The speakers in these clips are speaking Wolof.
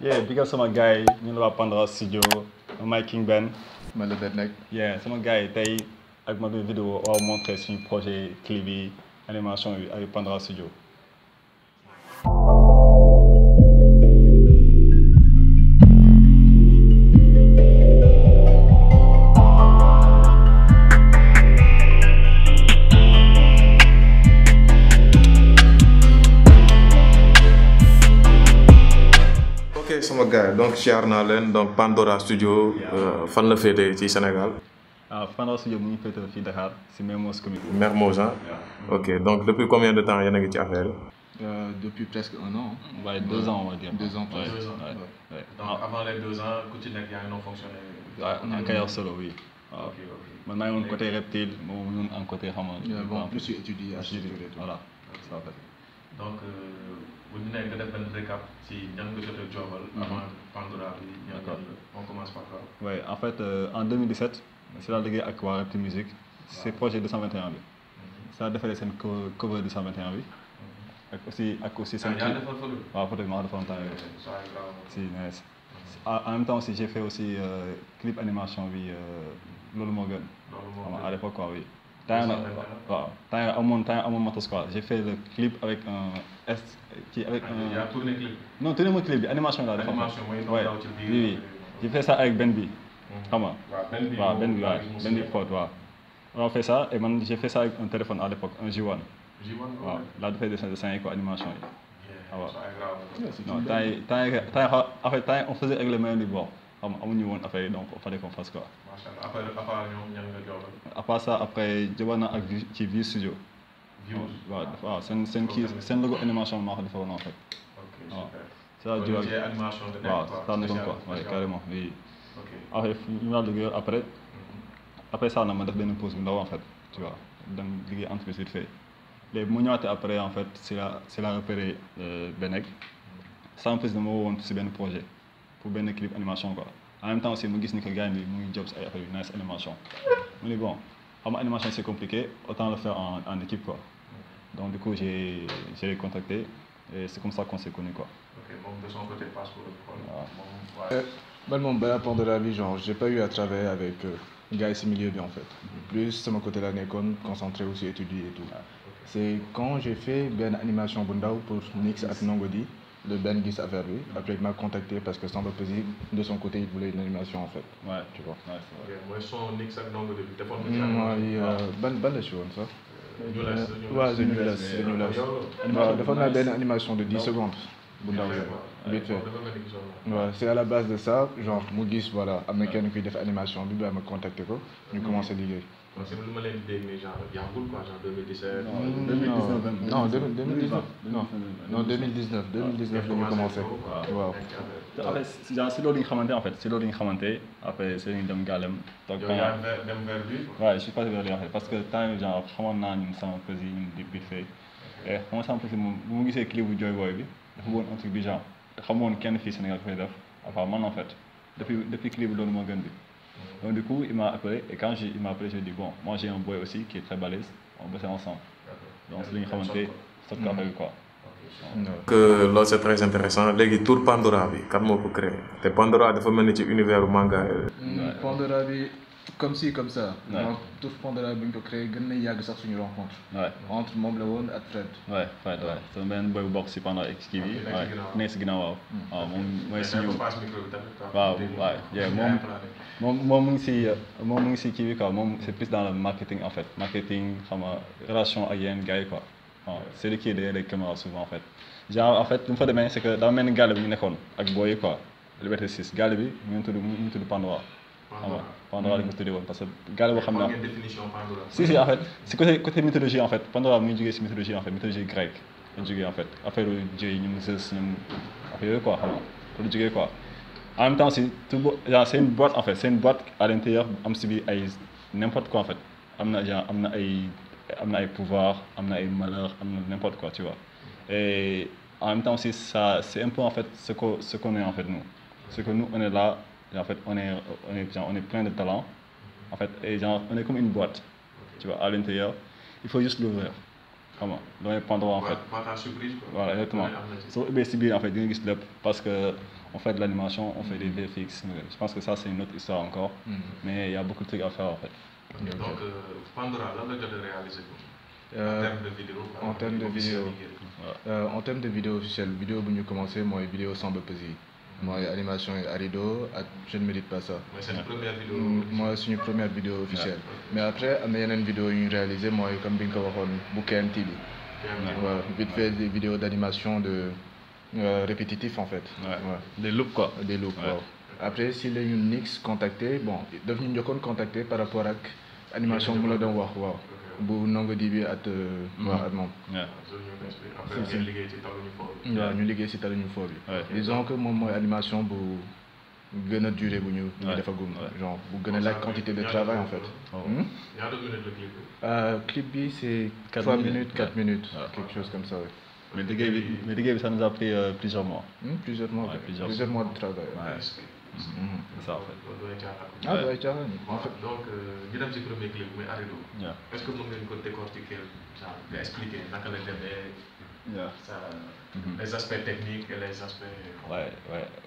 Yeah, because sama gars yi ñu la waa Pandora Studio may King Ben. ma la nekk. Yeah, sama gars yi tey ak ma benn vidéo waaw montré suñu projet clip yi animation bi avec Pandora Studio. ok sama gars donc siyaar naa leen donc Pandora Studio fan la féetee ci Sénégal. Pandora Studio mu ngi féetee fii Dakar si Mermoz commune. Mermoz ah. ok donc depuis combien de temps yéen a ngi ci affaire yi. Depuis presque 1 an. Ouais, 2 ans on va dire. 2 ans. Ouais. Ouais. Donc avant les 2 ans ku ci nekk yaa ngi doon fonctionné. En carrière solo oui. waaw man maa ngi woon côté reptile moom ñun en côté xam nga. Bon, je suis étudiant. Voilà ça fait. donc bu ñu nekk nga def benn récap ci ñan nga jot a joobal. avant Pandora bi. D'accord. On commence par quoi. Ouais, en fait en 2017 si laa liggéey ak waa Reptile Musique c'est projet 221 bi. si laa defalee seen cover 221 bi. ak aussi seen. yaa defal photo. waaw photo bi maa defoon temps yii. si nice. En même temps aussi j'ai fait aussi clip animation bi loolu moo gën. À l'époque quoi oui. temps amoon matos quoi j'ai fait le clip avec un avec un. yaa tourné clip. non tourné ma clip bi animation laa def. animation mooy daw ci biir. oui j'ai fait ça avec Ben bi. xam nga. waaw Ben bi Ben bi Pod waaw. on a fait ça et man j'ai fait ça avec un téléphone à l'époque un J1. waaw laa defee dessin yi quoi animation yi. waaw non temps yi en fait on faisait avec les moyens du bord xam nga amuñu woon affaire yi donc il fallait qu'on fasse quoi. macha allah après ñoom ñan nga joobal. à part ça après jëboon na ak ci Vue Studio. waaw seen logo animation maa ko defaroon en fait. ok waaw super. c'est la animation de waaw ça nekkoon quoi oui carrément oui. après ñu daal liggéey après ça nag ma def benn pause bu ndaw en fait tu vois dem liggéey entreprise vite fait léegi mu ñëwaatee après en fait c'est la repéré Benek sans plus dama woowoon si benn projet pour benn clip animation quoi en même temps aussi mu gis ni que gars bi mu ngi job si ay affaire yu nice animation mu ni bon xam nga animation c'est compliqué autant le faire en équipe quoi donc du coup j'ai contacté et c'est comme ça qu'on s'est connus quoi. ok moom de son côté passe pour le man moom balaa Pandora bi genre j'ai pas eu à travailler avec gars yi si milieu bi en fait. Plus sama côté la nekkoon concentré aussi étudier et tout. C'est quand j'ai fait benn animation bu ndaw pour Nix ak Nongodi le Ben gis affaire bi après il m'a contacté parce que Samba Peuzzi de son côté il voulait une animation en fait. Ouais, tu vois. Ouais, c'est vrai. mooy son Nix ak Nongodi bi defoon na ban la si woon sax. waaw The New Las. waaw defoon naa benn animation de 10 secondes. bu ndaw vite fait. waaw c'est à la base de ça genre mu gis voilà am na kenn kuy def animation bi ba ma contacté ko ñu commencé liggéey. parce que lu ma leen di dégg nii genre yàggul quoi genre 2017. non 2019 non 2019 la ñu commencé. waaw. après genre si loolu ñu xamante en fait si loolu ñu xamante après si la ñu dem gàllem. toog yow yaa dem vers lui. waaw je suis passé vers lui en fait parce que temps yii genre xamoon naa ñun sama pesi ñun di vite fait et xam nga sama pesi moom bu mu gisee clip bu Joy Boy bi dafa bëggoon un truc du genre te xamoon kenn fii Sénégal koy def enfin man en fait depuis clip bi loolu moo gën bi. Donc du coup, il m'a appelé et quand il m'a appelé, je lui ai dit bon, moi j'ai un boy aussi qui est très balèze, on bosse ensemble. Donc c'est une xamante sotti ko affaire quoi. que loolu c'est très intéressant léegi tour Pandora bi kan moo ko créé te Pandora dafa mel ni ci univers manga. Pandora bi comme ci comme ça. donc tour Pandora bi ñu ko créé gën na yàgg sax suñu rencontre. entre moom la woon ak Fred. Fred c'est benn boy bu bokk ci Pandora X kii bi. nekk ci ginnaaw waaw. waaw moom mooy suñu. waaw moom mu ngi ci kii bi quoi moom c'est plus dans le marketing en fait marketing xam nga relation ak yeneen gars yi quoi. waaw c'est lui qui est derrière les caméras souvent en fait genre en fait lu mu fa demee c'est que daa mel ni gàlle bi ñu nekkoon ak booy yi quoi Liberté 6 gàlle bi mu ngi tudd Pandora. xam nga Pandora lañ ko tuddee woon parce que gàlle boo xam naa si en fait si côté mythologie en fait Pandora mu ngi jógee si mythologie en fait mythologie grecque la jógee en fait affaire jëy ñoom Zeus ñoom affaire yooyu quoi xam nga loolu jógee quoi. En même temps si tout genre c'est une boîte en fait c'est une boîte à l'intérieur am si biir ay n'importe quoi en fait am na ay pouvoir am na ay malheur am na n'importe quoi tu vois et en même temps aussi ça c'est un peu en fait ce qu'on est en fait nous c'est que nous on est là en fait on est plein de talent en fait et genre on est comme une boîte tu vois à l'intérieur il faut juste l'ouvrir comment damay pendre en fait. Voilà exactement soo ubbee si biir en fait di nga gis lépp parce que on fait de l'animation, on fait des VFX. Je pense que ça c'est une autre histoire encore. Mais il y a beaucoup de trucs à faire en fait. Donc Pandora lan la jot a réaliser en termes de vidéo en termes de vidéo officielle vidéo bu ñu commencé mooy vidéo Samba Peuzzi mooy animation yi Arido ak je ne mérite pas ça. mooy seen première vidéo. mooy suñu première vidéo officielle. mais après am na yeneen vidéo yu ñu réalisé mooy comme bi nga ko waxoon bu KMT bi. waaw vite fait des vidéos d'animation de répétitif en fait. Des loops quoi. Des loops waaw. Après si la ñu Nix contacté bon daf ñu njëkkoon contacté par rapport ak animation bu la doon wax waaw. bu Ndongo Di bi at waaw at moom. waaw ñu liggéey si taluñu foo bi. disons que moom mooy animation bu gën a durée bu ñu defagum. genre bu gën a laaj quantité de travail en fait. Clip bi c'est 3 minutes 4 minutes quelque chose comme ça. Mais liggéey bi ça nous a pris plusieurs mois. Plusieurs mois de travail. C'est ça en fait. Ah doy caaxaan en fait. Donc ñu dem ci premier clip muy Arido. Est-ce que mën ngeen ko décortiquer genre nga expliquer naka la demee. Les aspects techniques et les aspects. Ouais.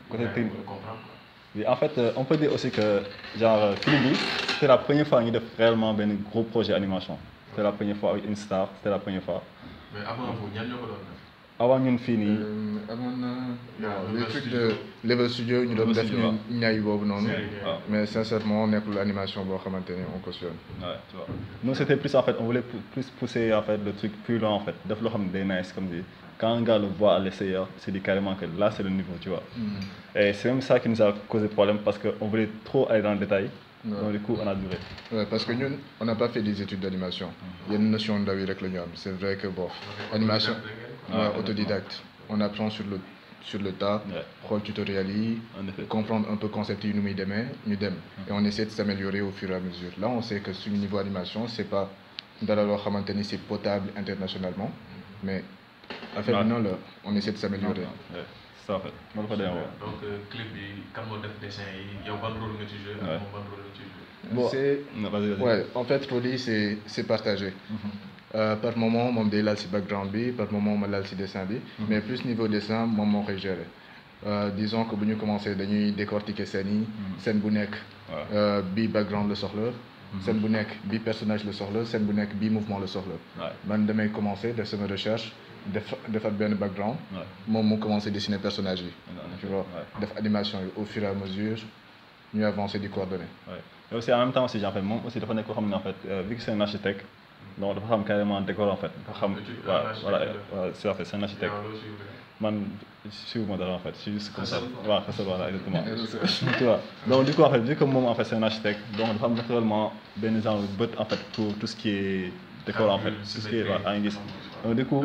Côté technique. Oui, en fait on peut dire aussi que genre clip bi c'était la première fois ñu def réellement benn gros projet animation. C'était la première fois avec une star, c'était la première fois. Mais avant vous ñan ñoo ko doon def. Avant ñun fii nii. amoon na les trucs de Level Studio ñu doon def ñu ñaay boobu noonu. mais sincèrement nekkul animation boo xamante ne on cautionne. Ouais, tu vois. Nous c'était plus en fait on voulait plus pousser en fait le truc plus loin en fait def loo xam ne day nice comme dit quand un gars le voit à l'extérieur c'est dit carrément que là c'est le niveau tu vois. Et c'est même ça qui nous a causé problème parce que on voulait trop aller dans le détail. Donc du coup on a duré. Ouais, parce que ñun on n'a pas fait des études d'animation. yenn notion ndaw yi rek la ñu am c'est vrai que bon animation. Autodidacte on apprend sur le tas xool tutoriel yi comprendre un peu concept yi nu muy demee ñu dem et on essaie de s'améliorer au fur et à mesure là on sait que suñu niveau animation c'est pas dara loo xamante ni c'est potable internationalement mais affaire bi noonu la on essaie de s'améliorer. Ça en fait moo ko demee donc clip bi kan moo def dessin yi yow ban rôle nga ci joué ak moom ban rôle nga ci joué. Bon c'est en fait rôle yi c'est partagé. Par moment moom day laal ci background bi par moment ma laal ci dessin bi. mais plus niveau dessin moom moo koy gérer. Disons que bu ñu commencé dañuy décortiquer scène yi. scène bu nekk. bi background la soxla. scène bu nekk bi personnage la soxla scène bu nekk bi mouvement la soxla. man damay commencer def sama recherche defar benn background. moom mu commencer dessiner personnage yi. tu vois def animation yi au fur et à mesure ñu avancer di coordonner. Et aussi en même temps aussi en fait moom aussi dafa nekk koo xam ne en fait vu que c'est un architecte. Donc dafa xam carrément décor en fait dafa xam voilà c'est en fait c'est un architecte man suivuma dara en fait c'est juste comme ça waaw xasal voilà exactement tu vois donc du coup en fait vu que moom en fait c'est un architecte donc dafa am naturellement benn genre bët en fait pour tout ce qui est décor en fait tout ce qui est waaw yaa ngi gis donc du coup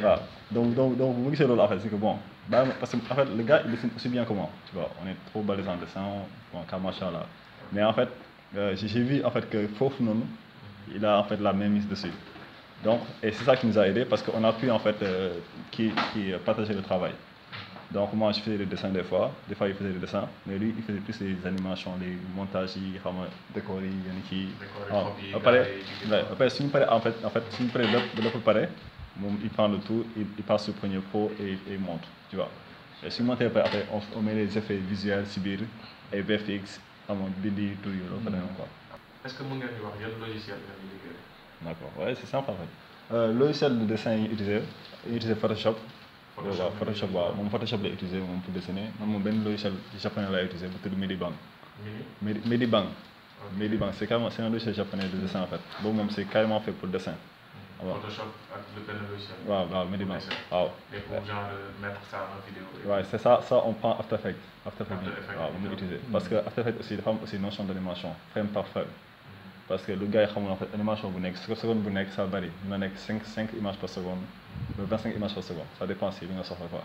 waaw donc bu ma gisee loolu en fait c'est que bon parce que en fait le gars il dessine aussi bien que moi tu vois on est trop balèze en dessin bon car machallah mais en fait j'ai vu en fait que foofu noonu il a en fait la même mise dessus. Donc, et c'est ça qui nous a aidé parce qu'on a pu en fait qui partager le travail. Donc moi je faisais des dessins des fois il faisait des dessins, mais lui il faisait plus les animations, les montages, les décors, après suñu paree en fait suñu paree lépp pare moom il prend le tout, il passe sur Premiere Pro et il monte, tu vois. Et suñu monté après on met les effets visuels si biir et VFX amoon bindi tout yooyu fa demee quoi. Est-ce que mën ngeen di wax yan logiciel nga di liggéey. D'accord, ouais c'est simple en fait. Logiciel de dessin yi utiliser Photoshop. waaw Photoshop waaw moom Photoshop lay utiliser moom pour dessiner man moom benn logiciel japonais lay utiliser bu tudd Medibang. Medibang c'est un logiciel japonais de dessin en fait boobu moom c'est carrément fait pour dessin. Photoshop ak le benn logiciel. waaw Medibang waaw. et pour genre mettre ça en vidéo. Ouais c'est ça on prend After Effects. waaw moom la utiliser parce que After Effects aussi dafa am aussi notion d'animation frame par frame. Parce que le gars yi xamul en fait animation bu nekk seconde bu nekk ça varie mën na nekk 5 images par seconde ba 25 images par seconde ça dépend si li nga soxla quoi.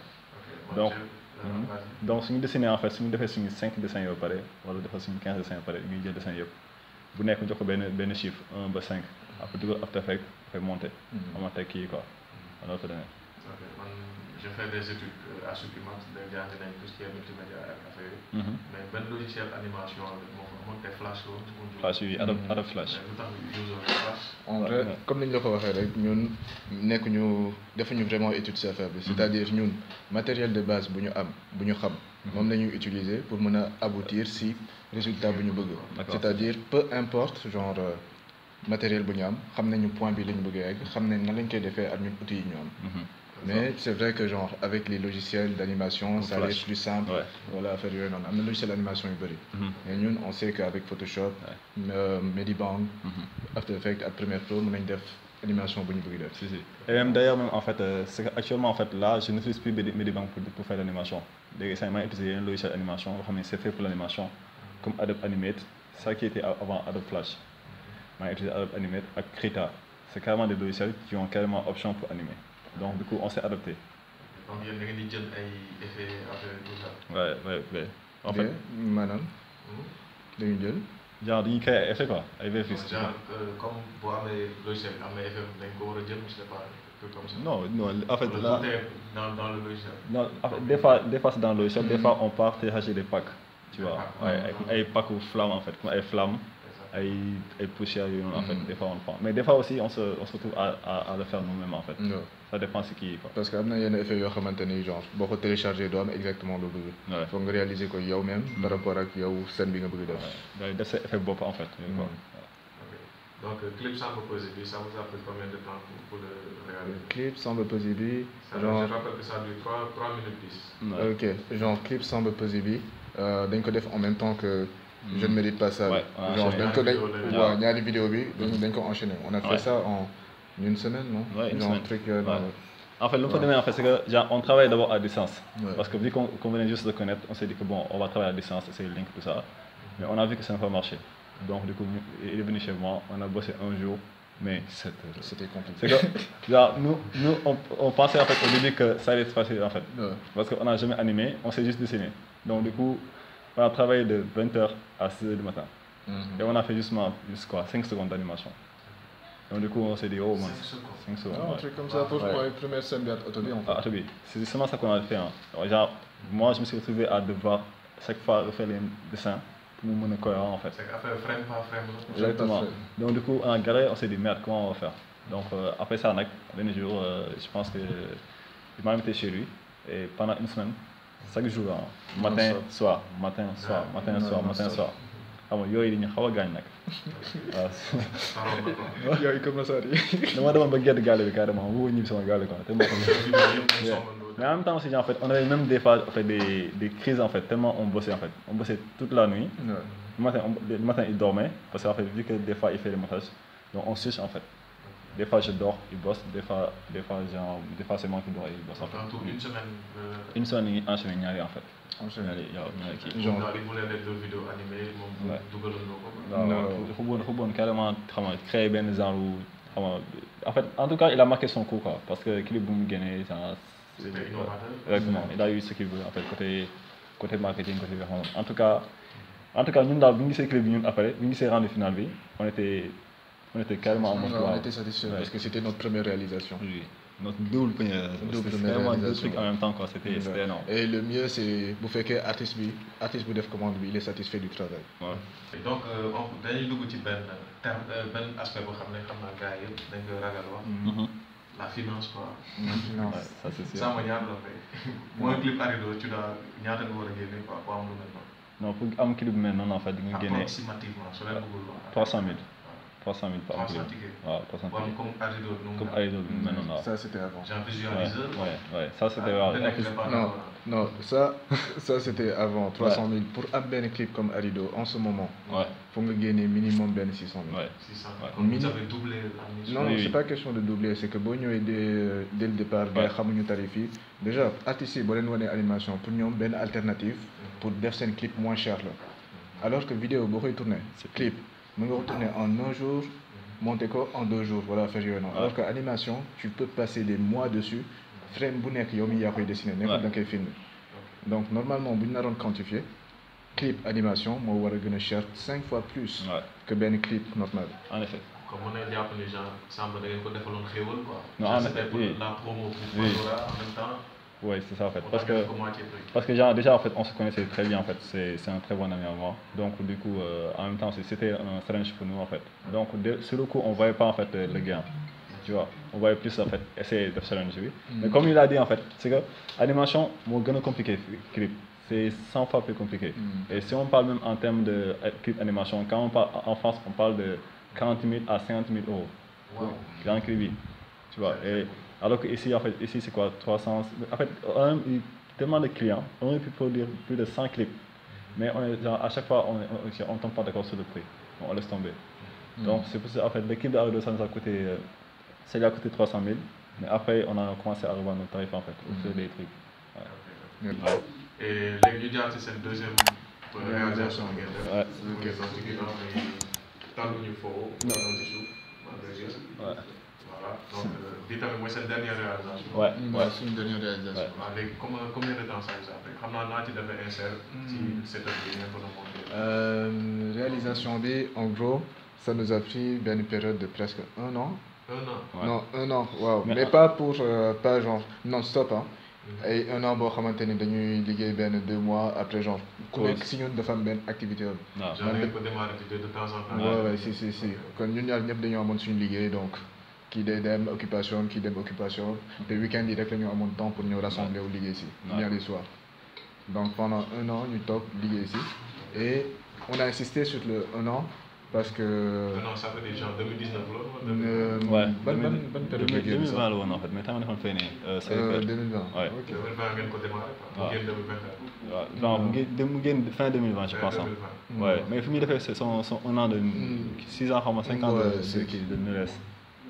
donc suñu dessiné en fait suñu defee suñu 5 dessins yoo pare wala defal suñu 15 dessins yoo pare ñuy jël dessin yëpp bu nekk jox ko benn chiffre 1 ba 5 après dugal After Effects dafay monter. amatee kii quoi alors que Je fais des études à Sukimat, des gens qui tout ce qui est multimédia et affaire. Mais ben logiciel animation c'est Flash Flash oui, Adobe Flash. En vrai, comme nous l'avons dit, nous n'avons vraiment étudié cette affaire. C'est-à-dire nous matériel de base bu ñu am bu ñu xam moom la ñuy utiliser pour mën a aboutir si résultat bu ñu bëgg. C'est-à-dire peu importe genre matériel bu ñu am xam nañu point bi la ñu bëgg a yegg xam nañ nan lañ koy defee ak ñun outils yi ñu am. Mais c'est vrai que genre avec les logiciels d'animation, ça va être plus simple. Voilà, faire du on a un logiciel d'animation et nous, on sait qu'avec Photoshop, Medibang, After Effects, Premiere Pro, on a une animation bonne si. Et même d'ailleurs, en fait, actuellement en fait là, je n'utilise plus Medibang pour faire l'animation. Ça m'a utilisé un logiciel d'animation, c'est fait pour l'animation, comme Adobe Animate, ça qui était avant Adobe Flash. J'ai utilisé Adobe Animate et Krita. C'est carrément des logiciels qui ont carrément option pour animer. Donc du coup, on s'est adapté. Donc il y a des effets tout ça. Ouais. En fait, madame, genre il y a effet quoi, effet fixe. Genre comme pour les logiciels, les effets, je sais pas, comme ça. Non, en fait là. Dans le logiciel. Non, en fait, des fois c'est dans le logiciel, des fois on part télécharger des packs, tu vois, des packs ou flammes en fait, comme des flammes. Et poussière en fait, des fois on le prend. Mais des fois aussi on se retrouve à le faire nous-mêmes en fait. Ça dépend ce qui est quoi. Parce qu'il y a un effet yoo xamanteni genre boo ko télécharger doo am exactement le bëgg. Faut nga réaliser ko yow même par rapport ak yow scène bi nga bëgg def. Def sa effet bopp en fait. Donc clip Samba Peuzzi, ça vous a pris combien de temps pour le réaliser? Clip Samba Peuzzi, genre je rappelle que ça dure 3 minutes 10. Ok, genre clip Samba Peuzzi, dañ ko def en même temps que je ne mérite pas ça. Genre ñaari vidéo bi dañ ko enchaîner. On a fait ça en une semaine, non? Ouais, une semaine. En fait, le problème, c'est que on travaille d'abord à distance. Parce que vu qu'on venait juste de connaître, on s'est dit que bon, on va travailler à distance, essayer le link, tout ça. Mais on a vu que ça n'a pas marché. Donc du coup, il est venu chez moi, on a bossé un jour, mais c'était compliqué. C'est que, genre, nous on pensait en fait au début que ça allait se passer en fait. Parce qu'on n'a jamais animé, on s'est juste dessiné. Donc du coup, on a travaillé de 20h à 6h du matin. Et on a fait juste 5 secondes d'animation. Donc du coup, on s'est dit, oh, 5 secondes. Un truc comme ça pour la première scène d'Atobi en fait. Atobi, c'est justement ça qu'on a fait. Genre, moi, je me suis retrouvé à devoir chaque fois refaire les dessins pour me mener cohérent en fait. C'est à faire frame par frame. Exactement. Donc du coup, en galère, on s'est dit, merde, comment on va faire? Donc après ça, un jour, je pense que il m'a invité chez lui. Et pendant une semaine, chaque jour, matin, soir. xam nga yooyu dañuy xaw a gaañ nag waaw. yooyu comme ça di. dama demoon ba gedd gaale bi carrément woo ñibbi sama gaale quoi te moo xam. Mais en même temps aussi en fait on avait même des fois en fait des crises en fait tellement on bossait en fait on bossait toute la nuit. Le matin il dormait parce qu'en fait vu que des fois il fait des montages donc on switch en fait. Des fois je dors, il bosse, des fois c'est moi qui dors et il bosse en fait. Une semaine yi enchaîné ñaari en fait. Genre il voulait mettre deux vidéos animées moom dugaloon ko. Dafa bëggoon carrément xam nga créer benn genre xam nga en fait en tout cas il a marqué son coup quoi parce que clip bu mu génnee ça. C'était innovateur. Exactement, il a eu ce qu'il veut en fait côté marketing côté bi xam nga en tout cas ñun daal bu ñu gisee clip bi ñun après bu ñu gisee rendu final bi on était carrément en mode. On était satisfaits parce que c'était notre première réalisation. Oui. Notre double première réalisation. Deux trucs en même temps quoi, c'était énorme. Et le mieux c'est bu fekkee artiste bu def commande bi il est satisfait du travail. Et donc dañuy dugg ci benn aspect boo xam ne xam naa gars yëpp dañ koy ragal wax. La finance quoi. La finance. Ça c'est sûr. Ça ma ñaata la fay. Mooy clip Arido tu dois ñaata nga war a génne quoi pour am lu mel noonu. Non pour am clip mel noonu en fait di nga génne. Approximativement su leen bëggul wax. 300 000. 300 000 par clip. 300 tickets. Waaw 300 tickets. Comme Arido comme Arido mel noonu waaw. Ça c'était avant. J'ai un visualiseur. Ouais, ça c'était avant. Non, ça c'était avant 300 000 pour am benn clip comme Arido en ce moment. Faut nga génne minimum benn 600 000. 600 000. Comme vous avez doublé la mission. Non, c'est pas question de doubler, c'est que boo ñëwee dès le départ gars xamuñu tarif yi. Déjà artistes yi boo leen wanee animation pour ñoom benn alternative pour def seen clip moins cher la. Alors que vidéo boo koy tourner clip mën nga ko tourner en un jour monter ko en 2 jours voilà faire yooyu noonu. Alors que animation tu peux passer des mois dessus frame bu nekk yow mi yaa koy dessiner nekkul da nga koy filmer. Donc normalement bu ñu naroon quantifier clip animation moo war a gën a cher 5 fois plus que benn clip normal. En effet. comme on a dit après les gens, semble d'ailleurs qu'on défend l'on quoi. Non, c'était pour la promo pour Pandora en même temps. Oui, c'est ça en fait. Parce que genre, déjà en fait, on se connaissait très bien en fait. C'est un très bon ami à moi. Donc du coup, en même temps, c'était un challenge pour nous en fait. Donc sur le coup, on voyait pas en fait le gain. Tu vois, on voyait plus en fait essayer de challenge lui. Mais comme il a dit en fait, c'est que l'animation, c'est compliqué clip. C'est 100 fois plus compliqué. Et si on parle même en termes de clip animation, quand on parle en France, on parle de 40 000 à 50 000 euros. Wow. Grand clip, tu vois. Et alors qu'ici, en fait, ici c'est quoi 300. En fait, on a tellement de clients, on aurait pu produire plus de 100 clips. Mais on est, genre, à chaque fois, on ne tombe pas d'accord sur le prix. On laisse tomber. Donc c'est pour ça, en fait, l'équipe d'Arido, ça nous a coûté, ça lui a coûté 300 000. Mais après, on a commencé à revoir nos tarifs en fait, au fur des trucs. Ouais. Ouais. Et les médias, c'est le deuxième réalisation. Ouais. Donc, voilà. Donc, dites-moi, moi, c'est la dernière réalisation. Ouais, c'est une dernière réalisation. Avec combien de temps ça vous a pris? Comment tu devais insérer cette réalisation B, en gros, ça nous a pris bien une période de presque 1 an. 1 an? Ouais. Non, 1 an, waaw. Mais pas pour, pas genre non-stop, hein. Et 1 an, bon, xamante ni dañuy liggéey benn 2 mois après genre ku nekk si ñun dafa am benn activité am. Genre dañ ko démarrer de temps en temps. Ouais, si. Kon ñun ñaar ñëpp dañoo amoon suñu liggéey donc kii day dem occupation kii dem occupation te week-end yi rek la ñu amoon temps pour ñu rassembler wu liggéey si bien les soirs. Donc pendant 1 an ñu toog liggéey si et on a insisté sur le 1 an parce que. Non, ça fait déjà 2019 là. Ouais. Bonne période de 2020 la woon en fait mais tamit dafa fay ne. 2020. Ouais. Ok. 2020 ngeen ko démarré quoi. Mu génn 2024. waaw genre mu génn fin 2020 je pense. Ouais, mais fi muy defee son 1 an de 6 ans, 5 ans de Nulles.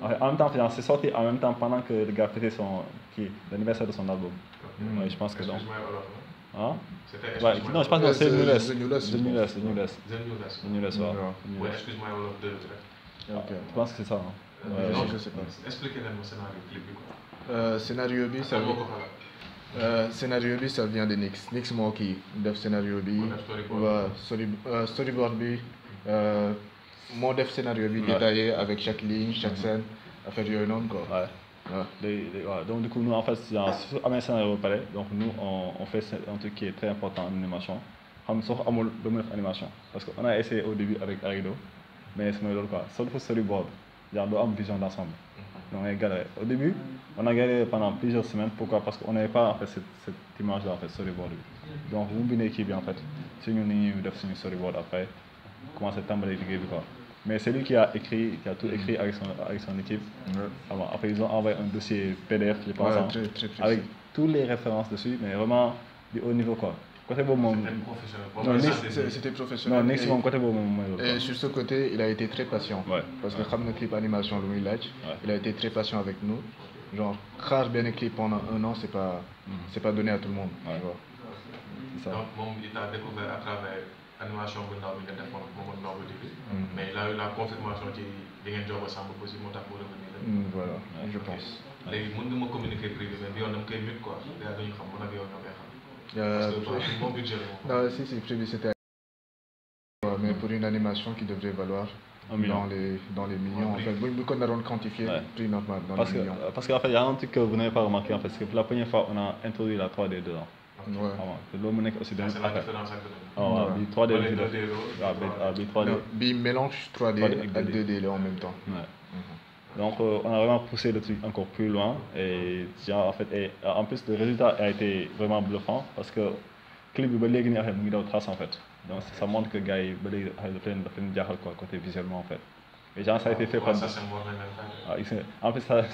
En même temps, c'est sorti en même temps pendant que le gars fêtait l'anniversaire de son album. Ouais, je pense que donc. Hein? Ouais, non, je pense que c'est Nulles. Nulles, ouais. Ouais, excuse-moi, Ok. Je pense que c'est ça. Hein. Non, je sais pas. Expliquez-moi le scénario clip quoi. Scénario B, ça vient. Scénario B, ça vient de Nix. Nix moo kii def scénario bi. waaw storyboard bi moo def scénario bi détaillé avec chaque ligne, chaque scène, affaire yooyu noonu quoi. Ouais. Donc du coup nous en fait avec un scénario pareil, donc nous on fait un truc qui est très important en animation. Xam sax amul lu mu def animation parce qu'on a essayé au début avec Arido mais c'est loolu quoi soo defee storyboard genre doo am vision d'ensemble. Donc on a galéré. Au début on a galéré pendant plusieurs semaines. Pourquoi? Parce qu'on n'avait pas en fait cette image là en fait storyboard bi. Donc bu mu bindee kii bi en fait si ñun ni ñuy def suñu storyboard après commencer tàmbali liggéey bi quoi. Mais c'est lui qui a tout écrit avec son équipe. Après, ils ont envoyé un dossier PDF, je pense, très avec toutes les références dessus, mais vraiment du haut niveau, quoi. Côté professionnel. C'était professionnel. Non, côté et sur ce côté, il a été très patient. Ouais. Parce que comme le clip animation, il a été très patient avec nous. Genre, xaar benn clip pendant 1 an, c'est pas donné à tout le monde. Ouais. Tu vois. C'est ça. Donc, il t'a découvert à travers l'animation bu ndaw bi nga defoon moom ndaw bi début. Mais il a eu la confirmation ci di ngeen jox ensemble aussi moo tax mu revenir. Voilà, je pense. léegi mën nga ma communiquer privé mais bi yoon dama koy mute quoi gars dañu xam man ak yow ñoo koy xam. Parce que bon budget la. Non, si, prévu c'était. Mais pour une animation qui devrait valoir dans les millions, en fait, vu qu'on a quantifié, prix normal dans les millions. Parce qu'en fait, il y a un truc que vous n'avez pas remarqué, en fait, c'est que pour la première fois, on a introduit la 3D dedans. Ouais. L'homme est aussi dans c'est la différence avec 3D. B mélange 3D et 2D en même temps. Ouais. Donc on a vraiment poussé le truc encore plus loin et en fait en plus le résultat a été vraiment bluffant parce que clip bi ba léegi nii affaire mu ngi daw trace en fait. Donc ça montre que gars yi ba léegi affaire daf leen jaaxal quoi côté visuellement en fait. Et genre ça a été fait par en fait ça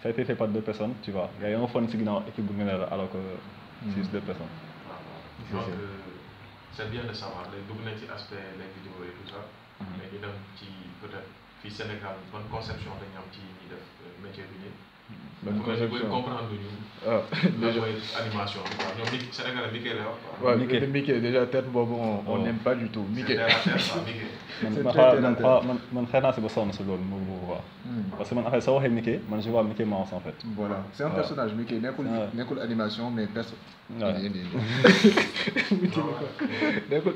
a été fait par 2 personnes, tu vois. Il y a un fond ci ginnaaw équipe bu ngeen alors que c'est 2 personnes. Donc c'est bien de savoir les dugg nañ ci aspect les vidéos et tout ça. Mais ñu dem ci peut-être fii Sénégal bonne conception dañu am ci ñi def métier bi nii. Bonne conception. Comprendre l'animation. Sénégalais Mickey là. Ouais, Mickey déjà tête bobo on n'aime pas du tout. Mickey. Man xëy si ba sonn si loolu moom bu baax. Parce que man affaire soo waxee Mickey man je vois Mickey Mouse en fait. Voilà c'est un personnage Mickey nekkul animation mais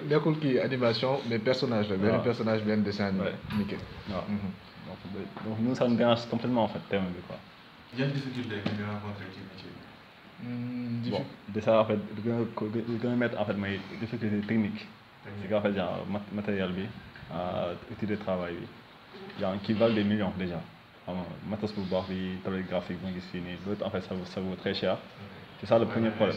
nekkul kii animation mais personnage la benn personnage benn dessin animé Mickey. waaw donc nous ça nous dérange complètement en fait thème bi quoi. Yan difficulté nga rencontré ci métier bi. Bon déjà en fait li gën a mettre en fait mooy difficulté technique. C'est qu'en fait genre matériel bi outil de travail bi genre qui valent des millions déjà. xam nga matos bu baax bi tablette graphique bi nga gis fii nii loolu en fait ça vaut très cher. C'est ça le premier problème.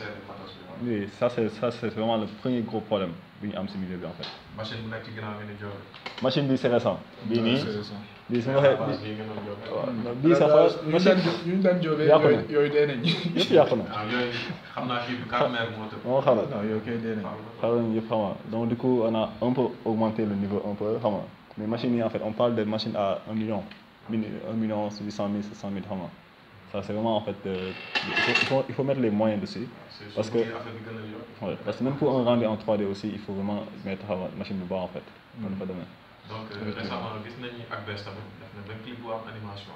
Oui, ça c'est vraiment le premier gros problème bi ñu am si milieu bi en fait. Machine bu nekk ci ginnaaw ngeen di joxe. Machine bi c'est récent. bii nii bii su ma waxee bii sax ñu daan jógee yooyu dee nañ. yëpp yàqu na. yooyu xam naa kii bi carrément moo tëb. moo xam ne non yooyu kay dee nañ. xam nañ yëpp xam nga donc du coup on a un peu augmenté le niveau un peu xam nga mais machines yi en fait on parle de machines à 1 million 1 million 800 000 700 000 xam nga. Ça c'est vraiment en fait il faut mettre les moyens dessus parce que ouais, parce que même pour un rendu en 3D aussi il faut vraiment mettre machine bu baax en fait. Kon dafa demee. Donc récemment gis nañu ak Bess tamit def na benn clip bu am animation.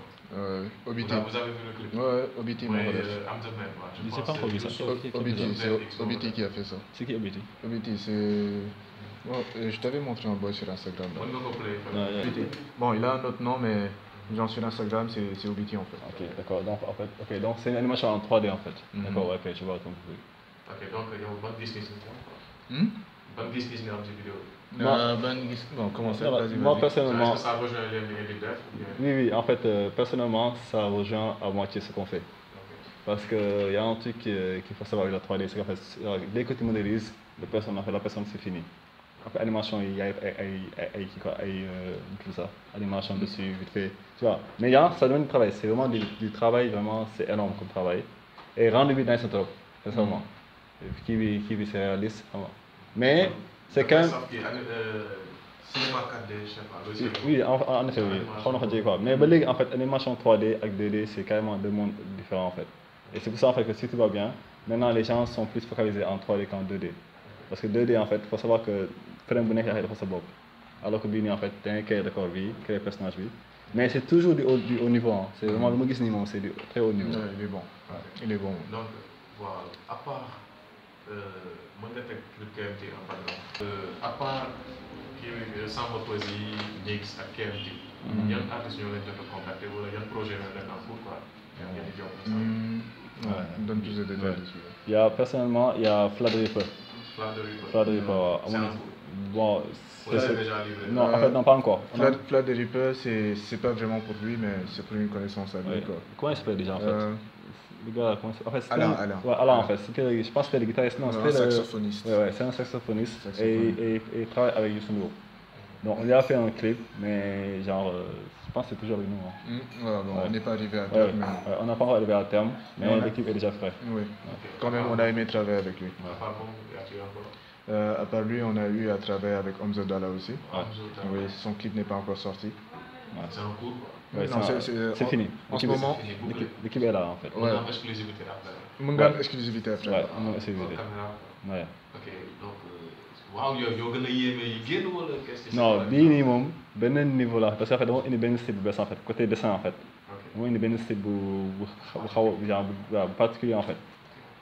Obiti. Vous avez vu le clip? Ouais, Obiti moo ko def. Am the Man, je sais pas trop ça. Obiti, c'est Obiti qui a fait ça. C'est qui Obiti? Obiti c'est je t'avais montré un boy sur Instagram. Bon, il a un autre nom mais genre sur Instagram c'est Obiti en fait. Ok, d'accord. Donc en fait, donc c'est une animation en 3D en fait. D'accord, ouais, ok, je vois ton truc. Ok, donc yow ban gis-gis ban gis-gis nga am ci vidéo bi. Bon, comment ça? Moi personnellement. Est-ce que ça rejoint les ngeen di def? Oui, en fait, personnellement, ça rejoint à moitié ce qu'on fait. Parce qu'il y a un truc qu'il faut savoir avec la 3D, c'est qu'en fait, dès que tu modélises, la personne c'est fini. Après animation, il y a tout ça, animation dessus, vite fait, tu vois. Mais ça donne du travail, c'est vraiment du travail, vraiment, c'est énorme comme travail. Et rendu bien c'est trop, sincèrement. Qui c'est réaliste, vraiment. Mais c'est quand même. Cinéma 4D, je sais pas. Oui, en effet, oui. Mais en fait, animation 3D avec 2D, c'est carrément deux mondes différents en fait. Et c'est pour ça en fait que si tout va bien, maintenant les gens sont plus focalisés en 3D qu'en 2D. Parce que 2D en fait, il faut savoir que frame bu nekk yaa dafa sa bopp. Alors que bii nii en fait da ngay créer décor bi, créer personnage bi. Mais c'est toujours du haut niveau. Hein. C'est vraiment le ma gis nii moom c'est du très haut niveau. Ouais, il est bon. Il est bon. Donc voilà, à part mën nga teg KMT en par exemple. À part kii Samba Peuzzi, Nix ak KMT. Yan artistes ñoo leen jot a contacter wala yan projet ñoo leen en cours quoi. Ngeen di jox ouais, donne plus de détails dessus. Il y a personnellement, il y a Flat Ripper. Flat Ripper, bon, c'est déjà livré. Non, en fait, non, pas encore. Flat Ripper, c'est pas vraiment pour lui, mais c'est pour une connaissance à lui. Ouais. Comment il s'appelle déjà en fait? Le gars, comment en fait, Alain. Ouais, Alain en fait. Je pense que c'était le guitariste. Non, c'était un saxophoniste. Ouais, c'est un saxophoniste. Et il travaille avec Youssou N'Dour. Donc on lui a fait un clip, mais genre, je pense que c'est toujours avec nous. Hein. Ouais, bon, on n'est pas arrivé à terme. Ouais, mais... on n'a pas arrivé à terme, mais l'équipe est déjà prête. Oui, quand même on a aimé travailler avec lui. À part lui, on a eu à travailler avec Omzo Dollar aussi. Oui, son clip n'est pas encore sorti. C'est en cours. Ouais, c'est fini. En ce moment, l'équipe est là en fait. On a exclusivité après. On a exclusivité après. Ouais, on a exclusivité. Ouais. Ok, donc waaw yow gën a yéeme yi génn wala qu'est-ce que non bii nii moom beneen niveau la parce que en fait dama indi benn style bu bees en fait côté dessin en fait. Dama indi benn style bu xaw genre bu particulier en fait.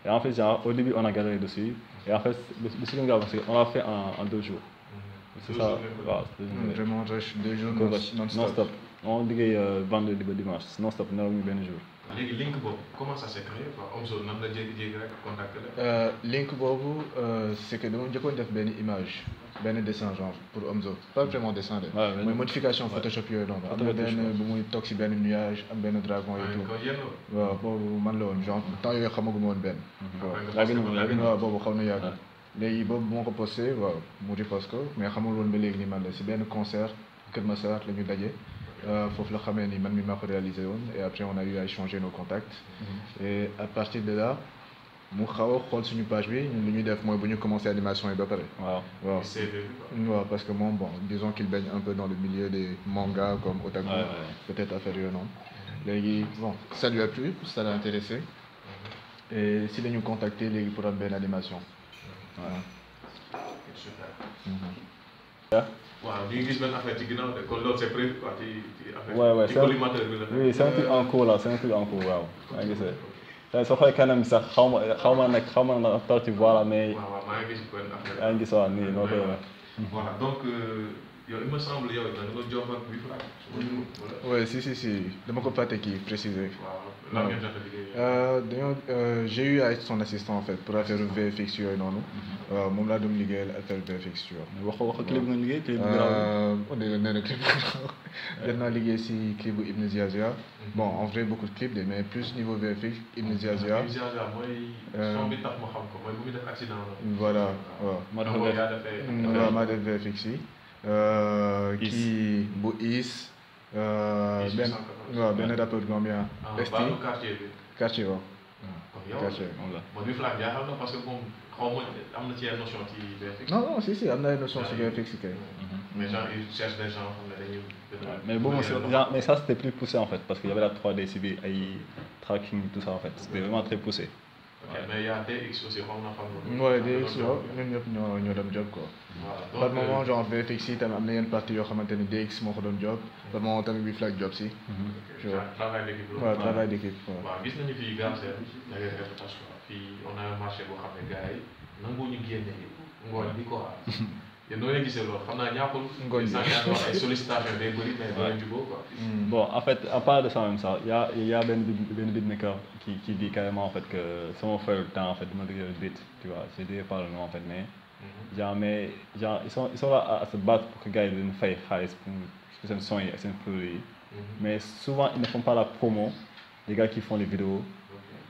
Et en fait genre au début on a galéré dessus et en fait le second gars parce qu'on l'a fait en 2 jours. C'est ça. Waaw. Vraiment 2 jours non-stop. On liggéey vendredi ba dimanche non-stop nelawuñu benn jour. léegi link boobu comment ça s'est créé quoi Omzo nan la jékki-jékki rek contacté la. link boobu c'est que dama njëkkoon def benn image benn dessin genre pour Omzo pas vraiment dessin de. mooy modification Photoshop yooyu noonu. am na benn bu muy toog si benn nuage am benn dragon et tout. waaw boobu man la woon genre temps yooyu xamaguma woon benn. waaw boobu xaw na yàgg. léegi boobu moo ko posté waaw mu riposte ko mais xamul woon ba léegi ni man la si benn concert Kër Massar la ñu daje. Faut le xamee ni man mi maa ko réalisé woon et après on a eu à échanger nos contacts. Et à partir de là mu xaw a xool suñu page bi ñun li ñuy def mooy bu ñu commencé animation yi ba pare. waaw parce que moom bon disons qu'il baigne un peu dans le milieu des mangas comme otaku peut-être affaire yooyu noonu. Bon, ça lui a plu, ça l'a intéressé. Et s'il a nous contacté pour une belle animation. Super. Ouais, c'est un truc en cours là, c'est un truc en cours, waaw. soo xoolee kanam sax xaw ma nag taw ci voilà mais. yaa ngi gis waaw nii noo koy voilà donc il me semble yow da nga jox ak Wiflag. Ouais, si. dama ko fàtte kii préciser. J'ai eu à être son assistant en fait pour faire VFX yooyu noonu. moom laa doon liggéeyal affaire VFX yooyu. wax clip nga liggéey clip bu on est nee na clip bu garaaw. jot naa liggéey si clip bu Ibn Ziazia. Bon en vrai beaucoup de clips mais plus niveau VFX Ibn Ziazia. Ibn Ziazia mooy. son bi tax ma xam ko mooy bu muy def accident la. Voilà waaw. maa def VFX yi. kii bu Is. benn rappeur gambien. quartier waaw. quartier bon Wiflag jaaxal na parce que moom xaw ma am na ci ay notion ci VFX. non si am na ay notion ci VFX kay. mais genre ils cherchent des gens xam ne dañuy. mais bon mais ça c'était plus poussé en fait parce qu'il y avait la 3D ci biir ay tracking tout ça en fait c'était vraiment très poussé. ok mais il y a DX aussi xaw na xam. ouais DX waaw ñun ñëpp ñoo dem job quoi. voilà par moment genre VFX yi tamit am na yenn partie yoo xamante ni DX moo ko doon job par moment tamit Wiflag job si. travail d'équipe la. waaw travail d'équipe waaw. waaw gis nañu fii Galsen da ngay def tâche quoi fii on a un marché boo xam ne gars yi nanguwuñu génne ngooñ bi quoi. yéen noo leen gisee loolu xam naa ñàkkul. ngooñ bi ay sollicitation day bëri mais doo leen jubóo quoi. Bon en fait à part de ça même ça il y a benn beatmaker qui dit carrément en fait que sama frère le temps en fait dama déglu beat tu vois j'ai dit par le nom en fait mais. genre ils sont là à se battre pour que gars yi leen fay xaalis pour seen son yi ak seen produits yi. mais souvent ils ne font pas la promo les gars qui font les vidéos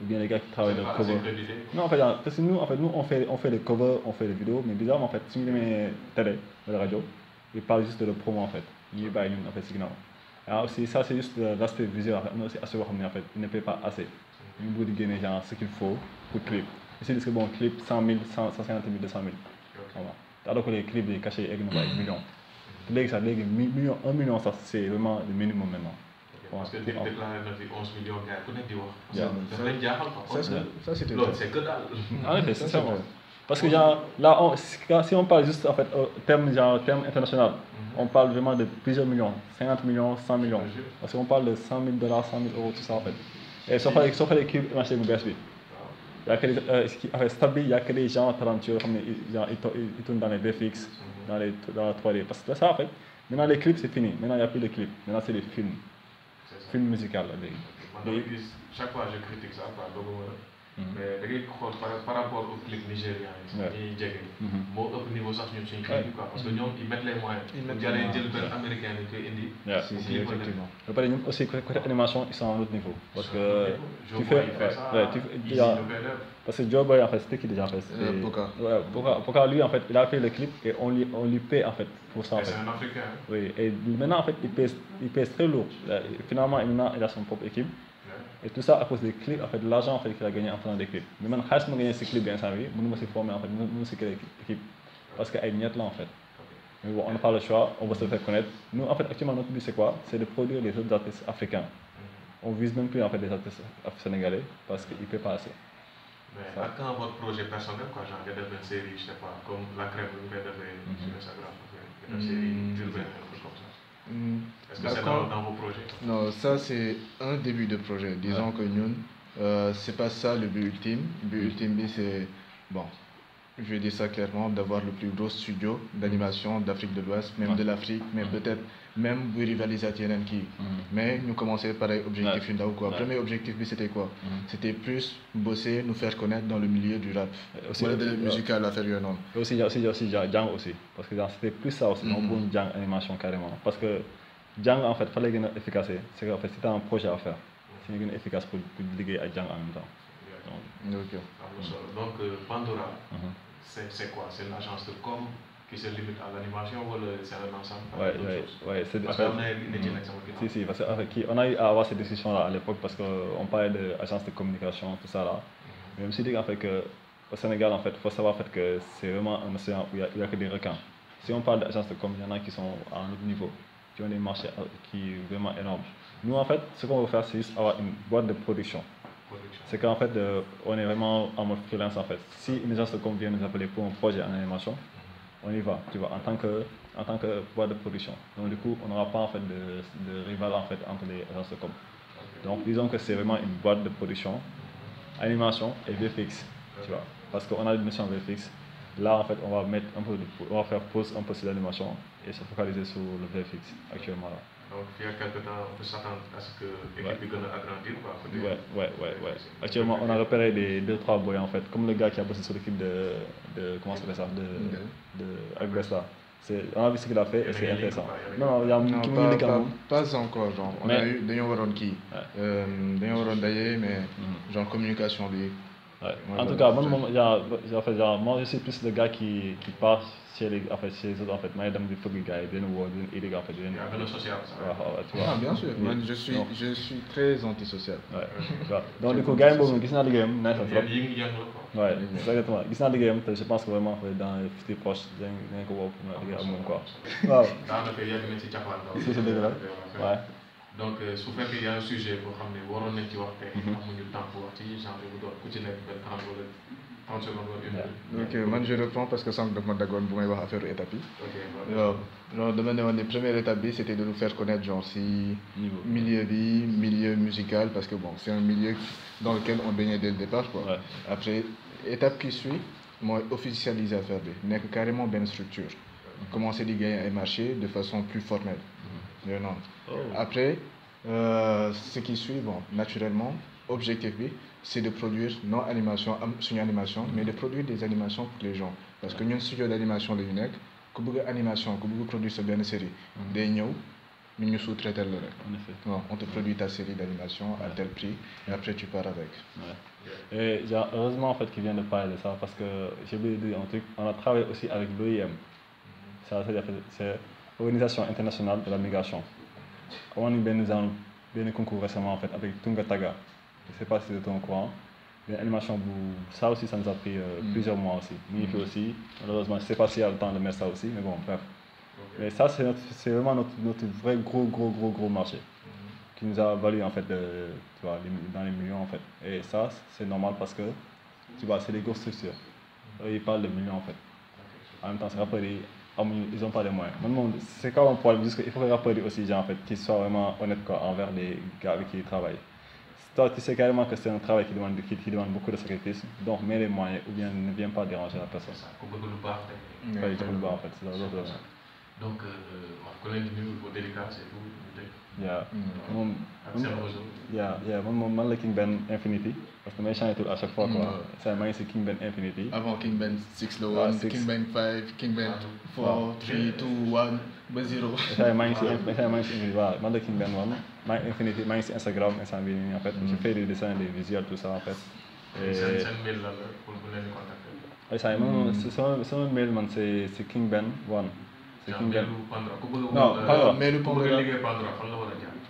ou bien les gars qui travaillent le cover. Non en fait parce que nous on fait les covers, on fait les vidéos mais bizarrement en fait suñu demee télé wala radio ils parlent juste de la promo en fait ñuy bàyyi ñun en fait si ginnaaw. Alors aussi ça c'est juste l'aspect visuel en fait am na aussi aspect boo xam ne en fait ils ne paient pas assez ñu bëgg di génne genre ce qu'il faut pour clip ils se disent que bon clip 100 000 150 000 200 000 voilà alors que les clips yi cachets yi egg na ko ay millions léegi sax léegi million 1 million sax c'est vraiment le minimum maintenant. parce que déclaré na fi 11 millions gars ku nekk di wax. dafa leen jaaxal quoi. ça c'était loolu c'est que daal. En effet c'est ça parce que genre là si on parle juste en fait terme international. On parle vraiment de plusieurs millions 50 millions 100 millions parce qu'on parle de 100 000 $, 100 000 € tout ça en fait. Et soo xoolee clip marché bu bees bi. Il y a que des stable il y a que des gens talentueux xam ne genre ils tournent dans les VFX dans la 3D parce que ça en fait maintenant les clips c'est fini maintenant il y a plus de clips maintenant c'est des films musical la léegi. chaque fois je critique ça quoi doguma mais da ngay xool par rapport au clip nigérian yi. ñuy jege. moo ëpp niveau sax ñun suñu clip bi quoi parce que ñoom ils mettent les moyens. jël benn américain dañ koy indi. si effectivement. ba pare ñun aussi côté animation ils sont à un autre niveau. parce que tu fais parce que Joe Boy en fait c'était qui déjà en fait. Boka lui en fait il a fait le clip et on lui paie en fait pour ça en fait. C'est un Africain. Oui et maintenant en fait il pèse très lourd finalement il a son propre équipe. Et tout ça à cause des clips, en fait, l'argent en fait, qu'il a gagné en faisant des clips. Mais maintenant, si je gagne ces clips, bien sûr, je me former en fait, nous c'est créer l'équipe. Parce qu'il y a une là en fait. Mais bon, on n'a pas le choix, on va se faire connaître. Nous, en fait, actuellement, notre but c'est quoi? C'est de produire les autres artistes africains. On vise même plus en fait les artistes sénégalais parce qu'ils ne paient pas assez. Mais quand votre projet personnel, quoi, genre, il y a une série, je sais pas, comme La Crème, vous faites sur Instagram, une série urbaine, quelque chose comme ça. Est-ce que c'est dans vos projets? Non, ça c'est un début de projet. Disons que nous, c'est pas ça le but ultime. Le but ultime, c'est, bon, je vais dire ça clairement, d'avoir le plus gros studio d'animation d'Afrique de l'Ouest, même de l'Afrique, mais peut-être même de rivaliser à TNMK. Mais nous commençons par l'objectif quoi. Premier objectif, c'était quoi? C'était plus bosser, nous faire connaître dans le milieu du rap. Aussi de la musical à faire non. Aussi, il y a Djang aussi. Parce que c'était plus ça aussi, on peut Djang animation carrément. Parce que Djang en fait, il fallait être efficace. C'est qu'en fait, c'était un projet à faire. C'est efficace pour liguer à Djang en même temps. Donc Pandora, c'est quoi? C'est une agence de com qui se limite à l'animation ou c'est un ensemble? Ouais, c'est parce qu'on si, parce qu'on a eu à avoir cette discussion-là à l'époque parce qu'on parlait d'agence de communication, tout ça là. Mais je me suis dit en fait qu'au Sénégal, en fait, il faut savoir en fait, que c'est vraiment un océan où il n'y a que des requins. Si on parle d'agence de com, il y en a qui sont à un autre niveau, qui ont des marchés qui sont vraiment énormes. Nous, en fait, ce qu'on veut faire, c'est juste avoir une boîte de production. C'est qu'en fait, on est vraiment en mode freelance, en fait. Si une agence de com vient nous appeler pour un projet en animation, on y va, tu vois, en tant que boîte de production. Donc, du coup, on n'aura pas, en fait, de rival, en fait, entre les agences de com. Donc, disons que c'est vraiment une boîte de production, animation et VFX, tu vois. Parce qu'on a une notion VFX. Là, en fait, on va faire pause un peu sur l'animation et se focaliser sur le VFX actuellement là. Donc, il y a quelques temps, on peut s'attendre à ce que l'équipe puisse agrandir, quoi. Ouais. Actuellement, on a repéré les 2-3 boys, en fait, comme le gars qui a bossé sur l'équipe comment ça s'appelle ça, de Agrest là. On a vu ce qu'il a fait et c'est intéressant. Non, il y a pas encore, genre. On a eu des d'ailleurs, mais genre communication libre. Ouais. En tout cas, moi je suis plus le gars qui part chez les autres, en fait. Moi, je suis le gars qui est en fait. Il y a un social. Ah, bien sûr. Moi, je suis très antisocial. Ouais. Donc, du coup, gars, je ouais, exactement. Je pense que vraiment, dans les futurs proches, il y a un quoi. Wow. C'est dégueulasse. Ouais. Donc, su fekkee y a un sujet boo xam ne waroon nañ ci wax tey amuñu temps pour wax ci genre bu doon ku ci nekk benn 30 secondes wala une minute. Ok, moi je reprends parce que sànq daf ma daggoon bu may wax affaire étape yi. Genre dama ne woon ne première étape bi c'était de nous faire connaître genre si milieu musical parce que bon c'est un milieu dans lequel on baignait dès le départ quoi. Ouais. Après étape qui suit mooy officialiser affaire bi nekk carrément benn structure. Commencer di gagner ay marché de façon plus formelle. Non. Après, ce qui suit, bon, naturellement, objectif B, c'est de produire non animation, mais de produire des animations pour les gens. Parce que nous, un studio d'animation de l'UNEC, quand vous animation, quand vous produisez une série, nous sous-traitons le reste. Bon, on te produit ta série d'animation à tel prix, et après tu pars avec. Ouais. Et heureusement en fait qu'il vient de parler de ça, parce que j'ai oublié de dire un truc, on a travaillé aussi avec l'OIM. C'est l'Organisation internationale de la migration. On a eu un concours récemment en fait, avec Tunga Taga. Je ne sais pas si c'est au courant. L'animation, ça aussi, ça nous a pris plusieurs mois aussi. Nous aussi, malheureusement, je ne sais pas s'il y a le temps de mettre ça aussi, mais bon, bref. Okay. Mais ça, c'est vraiment notre vrai gros marché qui nous a valu en fait, tu vois, dans les millions en fait. Et ça, c'est normal parce que, tu vois, c'est des grosses structures. Ils parlent de millions en fait. En même temps, c'est rappelé. Ils n'ont pas les moyens. C'est quand même un problème, juste qu'il faut rappeler aussi gens en fait, qu'ils soient vraiment honnêtes quoi, envers les gars avec qui ils travaillent. Toi, tu sais carrément que c'est un travail qui demande beaucoup de sacrifices, donc mets les moyens ou bien ne viens pas déranger la personne. C'est ça, en fait, c'est l'autre. Donc, on connaît du niveau délicat, c'est tout. Man la King Ben Infinity parce que may changer tout à chaque fois quoi. Ça may c'est King Ben Infinity. Avant King Ben 6 le 1, King Ben 5, King Ben 4, 3, 2, 1, ba 0. Ça may c'est man la King Ben 1, My Infinity, may c'est Instagram et ça en fait. Je fais des dessins, des visuels tout ça en fait. Et c'est un mail là pour vous les contacter. Et ça c'est un mail man c'est King Ben 1. C'est King Ben. Non, pas mais le Pandora.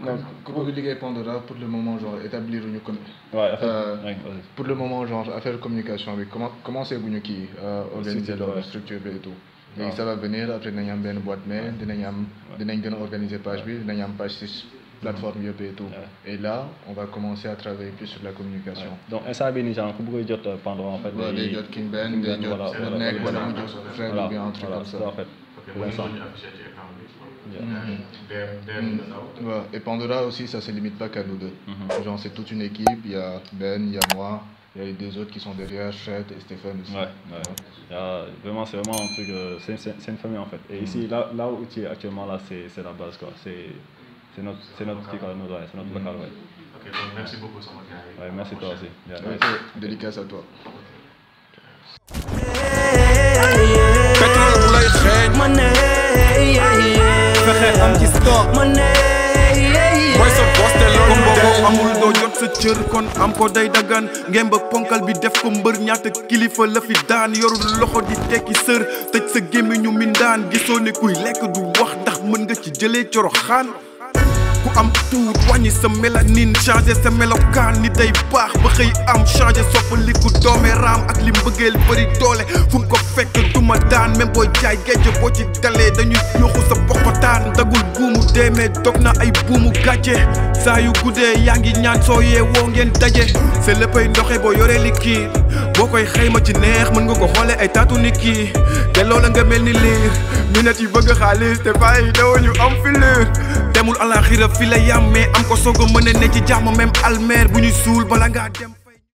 Non, pour le Pandora, pour le moment, genre, établir une pour le moment, genre, affaire communication avec comment c'est vous qui organiser leur structure et tout. Et ça va venir après nous avons une boîte mail, nous allons organiser page bi, nous avons page 6 plateforme et tout. Et là, on va commencer à travailler plus sur la communication. Donc ça bien déjà ku bëgg jot Pandora en fait des jot King Ben, des jot nek wala mu jot frère ou bien un truc comme ça. En fait. Et Pandora aussi, ça ne se limite pas qu'à nous deux. Genre, c'est toute une équipe, il y a Ben, il y a moi, il y a les deux autres qui sont derrière, Fred et Stéphane aussi. Vraiment, c'est vraiment un truc, c'est une famille en fait. Et ici, là où tu es actuellement, là, c'est la base quoi. C'est notre local. Ok, donc merci beaucoup, Samakari. Ouais, merci toi aussi. Dédicace à toi. Pétrole bu lay xeeñ fexe am ci stock mooy sa boss te loolu boobu amul doo jot sa cër kon am ko day dagan ngeen ba ponkal bi def ko mbër ñaata kilifa la fi daan yorul loxo di tekki sër tëj sa gémmiñu mindaan gisoo ne kuy lekk du wax ndax mën nga ci jëlee coroxaan ku am tuut wàññi sa mélanine changé sa melokaan ni day baax ba xëy am changé soppaliku doome raam ak li mbëggeel bëri doole fu nga ko fekk duma daan même booy jaay géej boo ci dalee dañuy yuuxu sa poxotaan dagul buumu deemee dog na ay buumu gàcce saa yu guddee yaa ngi ñaan soo yeewoo ngeen daje c'est léppay ndoxe boo yore liquide boo koy xayma ci neex mën nga ko xoole ay taatu nit ki te loola nga mel ni liir ñu net yi bëgg xaalis te bàyyi daw ñu am filure demul alaxira fi la yam mais am ko soog a mën a ne ci jàmm même almer bu ñu suul bala ngaa dem